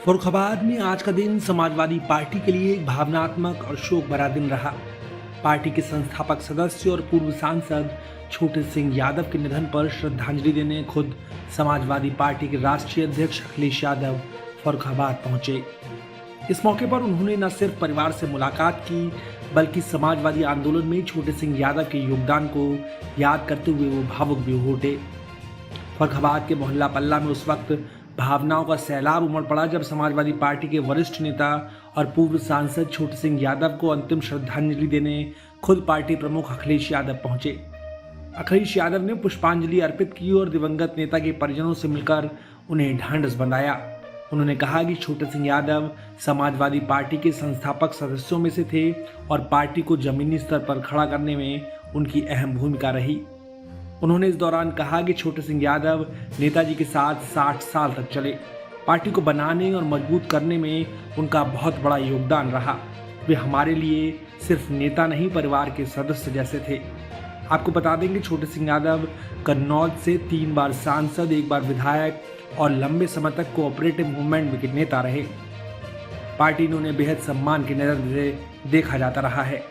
फर्रुखाबाद में आज का दिन समाजवादी पार्टी के लिए एक भावनात्मक और शोक भरा दिन रहा। पार्टी के संस्थापक सदस्य और पूर्व सांसद छोटे सिंह यादव के निधन पर श्रद्धांजलि देने खुद समाजवादी पार्टी के राष्ट्रीय अध्यक्ष अखिलेश यादव फर्रुखाबाद पहुंचे। इस मौके पर उन्होंने न सिर्फ परिवार से मुलाकात की बल्कि समाजवादी आंदोलन में छोटे सिंह यादव के योगदान को याद करते हुए वो भावुक भी हो उठे। फर्रुखाबाद के मोहल्ला पल्ला में उस वक्त भावनाओं का सैलाब उमड़ पड़ा जब समाजवादी पार्टी के वरिष्ठ नेता और पूर्व सांसद छोटे सिंह यादव को अंतिम श्रद्धांजलि देने खुद पार्टी प्रमुख अखिलेश यादव पहुंचे। अखिलेश यादव ने पुष्पांजलि अर्पित की और दिवंगत नेता के परिजनों से मिलकर उन्हें ढांढस बंधाया। उन्होंने कहा कि छोटे सिंह यादव समाजवादी पार्टी के संस्थापक सदस्यों में से थे और पार्टी को जमीनी स्तर पर खड़ा करने में उनकी अहम भूमिका रही। उन्होंने इस दौरान कहा कि छोटे सिंह यादव नेताजी के साथ 60 साल तक चले। पार्टी को बनाने और मजबूत करने में उनका बहुत बड़ा योगदान रहा। वे हमारे लिए सिर्फ नेता नहीं, परिवार के सदस्य जैसे थे। आपको बता दें कि छोटे सिंह यादव कन्नौज से 3 बार सांसद, 1 बार विधायक और लंबे समय तक कोऑपरेटिव मूवमेंट के नेता रहे। पार्टी ने उन्हें बेहद सम्मान की नजर से देखा जाता रहा है।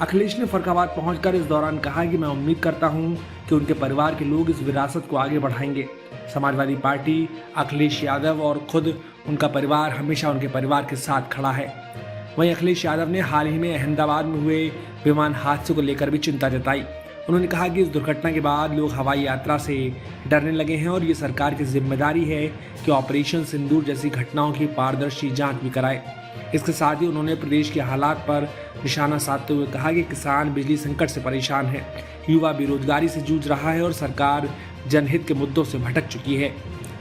अखिलेश ने फर्रुखाबाद पहुंचकर इस दौरान कहा कि मैं उम्मीद करता हूं कि उनके परिवार के लोग इस विरासत को आगे बढ़ाएंगे। समाजवादी पार्टी, अखिलेश यादव और खुद उनका परिवार हमेशा उनके परिवार के साथ खड़ा है। वहीं अखिलेश यादव ने हाल ही में अहमदाबाद में हुए विमान हादसे को लेकर भी चिंता जताई। उन्होंने कहा कि इस दुर्घटना के बाद लोग हवाई यात्रा से डरने लगे हैं और ये सरकार की जिम्मेदारी है कि ऑपरेशन सिंदूर जैसी घटनाओं की पारदर्शी जांच भी कराए। इसके साथ ही उन्होंने प्रदेश के हालात पर निशाना साधते हुए कहा कि किसान बिजली संकट से परेशान है, युवा बेरोजगारी से जूझ रहा है और सरकार जनहित के मुद्दों से भटक चुकी है।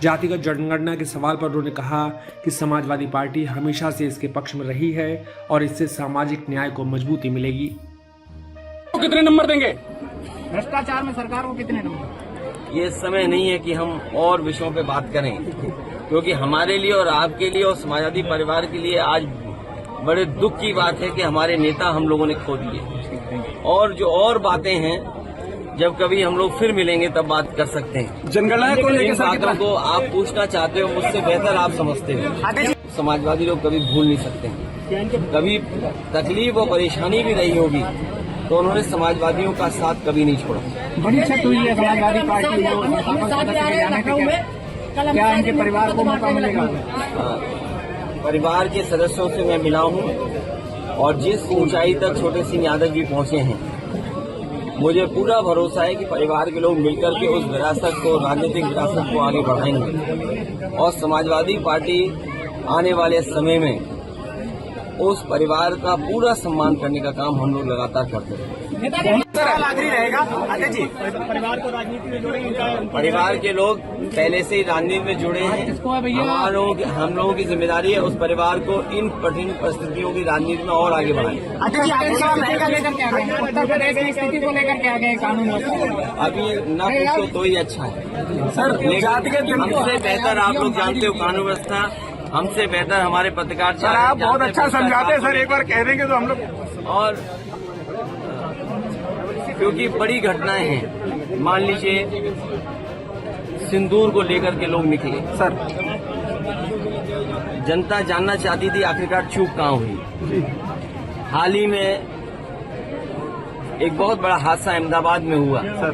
जातिगत जनगणना के सवाल पर उन्होंने कहा कि समाजवादी पार्टी हमेशा से इसके पक्ष में रही है और इससे सामाजिक न्याय को मजबूती मिलेगी। कितने नंबर देंगे भ्रष्टाचार में सरकार को? कितने नंबर? ये समय नहीं है कि हम और विषयों पे बात करें, क्योंकि हमारे लिए और आपके लिए और समाजवादी परिवार के लिए आज बड़े दुख की बात है कि हमारे नेता हम लोगों ने खो दिए। और जो और बातें हैं, जब कभी हम लोग फिर मिलेंगे तब बात कर सकते हैं। जनगणना को लेकर बातों को आप पूछना चाहते हो, मुझसे बेहतर आप समझते हो। समाजवादी लोग कभी भूल नहीं सकते हैं। कभी तकलीफ और परेशानी भी रही होगी तो उन्होंने समाजवादियों का साथ कभी नहीं छोड़ा। बड़ी क्षति हुई है समाजवादी पार्टी क्या इनके परिवार को मौका मिलेगा? परिवार के सदस्यों से मैं मिला हूं और जिस ऊंचाई तक छोटे सिंह यादव जी पहुंचे हैं, मुझे पूरा भरोसा है कि परिवार के लोग मिलकर के उस विरासत को, राजनीतिक विरासत को आगे बढ़ाएंगे और समाजवादी पार्टी आने वाले समय में उस परिवार का पूरा सम्मान करने का काम हम लोग लगातार करते हैं। परिवार को राजनीति में जोड़ेंगे? परिवार के लोग पहले से ही राजनीति में जुड़े हैं। हम लोगों की जिम्मेदारी है उस परिवार को इन कठिन परिस्थितियों की राजनीति में और आगे बढ़ाएं। उत्तर प्रदेश की स्थिति को लेकर क्या गए कानून? अभी न पूछो तो ही अच्छा है सर। हमसे बेहतर आप लोग जानते हो कानून व्यवस्था, हमसे बेहतर हमारे पत्रकार सर। आप बहुत अच्छा समझाते हैं सर, एक बार कह देंगे तो हम लोग। और क्योंकि बड़ी घटनाएं हैं, मान लीजिए सिंदूर को लेकर के लोग निकले सर, जनता जानना चाहती थी आखिरकार चूक कहाँ हुई। हाल ही में एक बहुत बड़ा हादसा अहमदाबाद में हुआ सर।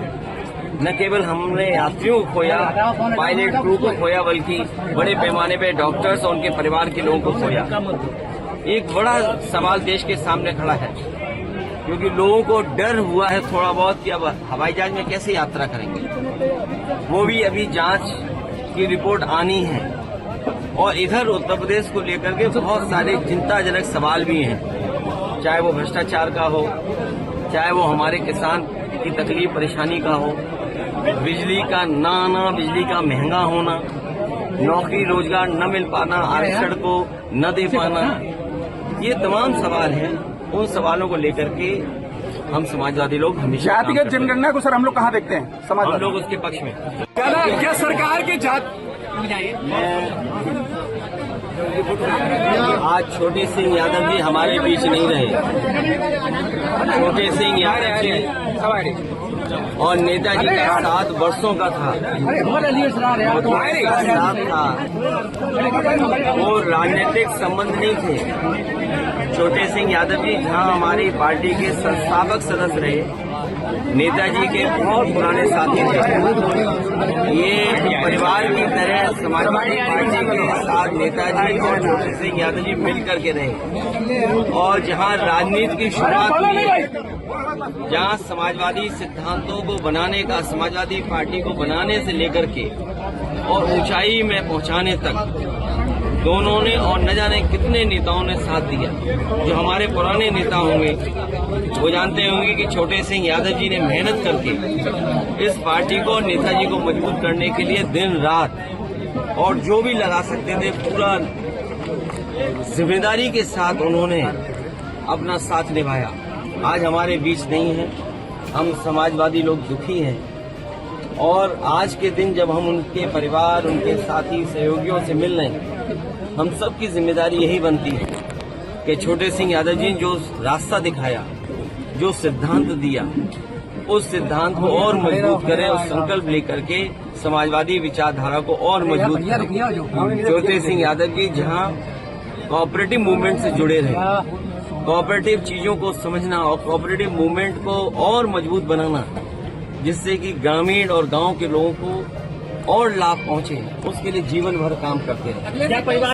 न केवल हमने यात्रियों को खोया, पायलट क्रू को खोया, बल्कि बड़े पैमाने पे डॉक्टर्स और उनके परिवार के लोगों को खोया। एक बड़ा सवाल देश के सामने खड़ा है, क्योंकि लोगों को डर हुआ है थोड़ा बहुत कि अब हवाई जहाज में कैसे यात्रा करेंगे। वो भी अभी जांच की रिपोर्ट आनी है। और इधर उत्तर प्रदेश को लेकर के बहुत सारे चिंताजनक सवाल भी हैं, चाहे वो भ्रष्टाचार का हो, चाहे वो हमारे किसान की तकलीफ परेशानी का हो, बिजली का ना आना, बिजली का महंगा होना, नौकरी रोजगार न मिल पाना, आरक्षण को न दे पाना, ये तमाम सवाल हैं। उन सवालों को लेकर के हम समाजवादी लोग हमेशा जातिगत जनगणना को सर हम लोग कहाँ देखते हैं? हम लोग उसके पक्ष में। क्या सरकार के आज छोटे सिंह यादव जी हमारे बीच नहीं रहे। छोटे सिंह यादव जी और नेताजी का 7 वर्षों का था, साथ था। वो राजनीतिक संबंध नहीं थे। छोटे सिंह यादव जी जहाँ हमारी पार्टी के संस्थापक सदस्य रहे, नेताजी के बहुत पुराने साथी थे। ये परिवार की तरह समाजवादी पार्टी के साथ नेताजी और छोटे सिंह यादव जी मिल करके रहे। और जहाँ राजनीति की शुरुआत हुई, जहाँ समाजवादी सिद्धांतों को बनाने का, समाजवादी पार्टी को बनाने से लेकर के और ऊंचाई में पहुंचाने तक दोनों ने और न जाने कितने नेताओं ने साथ दिया। जो हमारे पुराने नेता होंगे वो जानते होंगे कि छोटे सिंह यादव जी ने मेहनत करके इस पार्टी को, नेताजी को मजबूत करने के लिए दिन रात और जो भी लगा सकते थे पूरा जिम्मेदारी के साथ उन्होंने अपना साथ निभाया। आज हमारे बीच नहीं है, हम समाजवादी लोग दुखी हैं। और आज के दिन जब हम उनके परिवार, उनके साथी सहयोगियों से मिल रहे हैं, हम सब की जिम्मेदारी यही बनती है कि छोटे सिंह यादव जी जो रास्ता दिखाया, जो सिद्धांत दिया, उस सिद्धांत को और मजबूत करें, उस संकल्प लेकर के समाजवादी विचारधारा को और मजबूत करें। छोटे सिंह यादव जी जहां कोऑपरेटिव मूवमेंट से जुड़े रहे, कोऑपरेटिव चीजों को समझना और कोऑपरेटिव मूवमेंट को और मजबूत बनाना, जिससे कि ग्रामीण और गांव के लोगों को और लाभ पहुंचे, उसके लिए जीवन भर काम करते हैं।